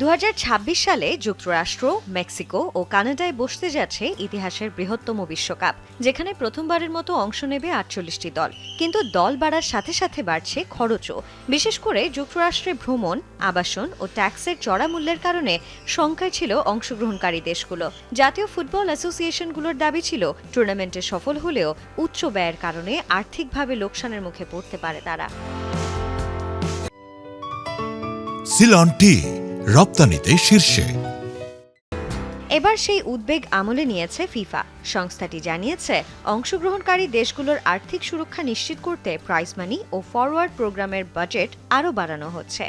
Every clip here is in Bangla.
2026 সালে যুক্তরাষ্ট্র, মেক্সিকো ও কানাডায় বসতে যাচ্ছে ইতিহাসের বৃহত্তম বিশ্বকাপ, যেখানে প্রথমবারের মতো অংশ নেবে 48টি দল। কিন্তু দল বাড়ার সাথে সাথে বাড়ছে খরচও। বিশেষ করে যুক্তরাষ্ট্রে ভ্রমণ, আবাসন ও ট্যাক্সের চড়া মূল্যের কারণে শঙ্কায় ছিল অংশগ্রহণকারী দেশগুলো। জাতীয় ফুটবল অ্যাসোসিয়েশনগুলোর দাবি ছিল টুর্নামেন্টে সফল হলেও উচ্চ ব্যয়ের কারণে আর্থিকভাবে লোকসানের মুখে পড়তে পারে তারা। সিলন টি রপ্তানিতে শীর্ষে। এবার সেই উদ্বেগ আমলে নিয়েছে ফিফা। সংস্থাটি জানিয়েছে, অংশগ্রহণকারী দেশগুলোর আর্থিক সুরক্ষা নিশ্চিত করতে প্রাইজ মানি ও ফরওয়ার্ড প্রোগ্রামের বাজেট আরও বাড়ানো হচ্ছে।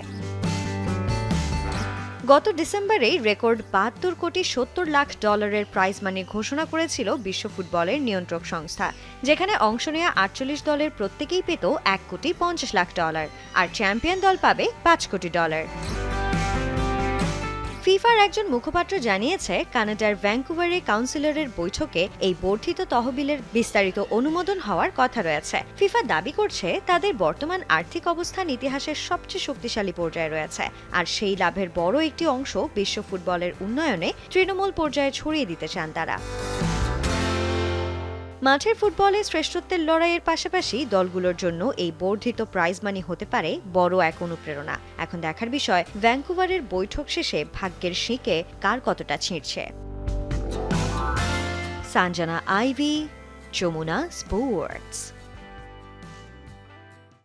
গত ডিসেম্বরেই রেকর্ড $72.70 কোটি প্রাইজ মানি ঘোষণা করেছিল বিশ্ব ফুটবলের নিয়ন্ত্রক সংস্থা, যেখানে অংশ নেওয়া 48 দলের প্রত্যেকেই পেত $1.50 কোটি, আর চ্যাম্পিয়ন দল পাবে $5 কোটি। ফিফার একজন মুখপাত্র জানিয়েছে, কানাডার ভ্যাঙ্কুভারে কাউন্সিলরের বৈঠকে এই বর্ধিত তহবিলের বিস্তারিত অনুমোদন হওয়ার কথা রয়েছে। ফিফা দাবি করছে, তাদের বর্তমান আর্থিক অবস্থান ইতিহাসের সবচেয়ে শক্তিশালী পর্যায়ে রয়েছে, আর সেই লাভের বড় একটি অংশ বিশ্ব ফুটবলের উন্নয়নে তৃণমূল পর্যায়ে ছড়িয়ে দিতে চান তারা। মাঠের ফুটবলে শ্রেষ্ঠত্বের লড়াইয়ের পাশাপাশি দলগুলোর জন্য এই বর্ধিত প্রাইজ মানি হতে পারে বড় এক অনুপ্রেরণা। এখন দেখার বিষয়, ভ্যাঙ্কুভারের বৈঠক শেষে ভাগ্যের শিকে কার কতটা ছিঁড়ছে। সানজানা আইভি, যমুনা স্পোর্টস।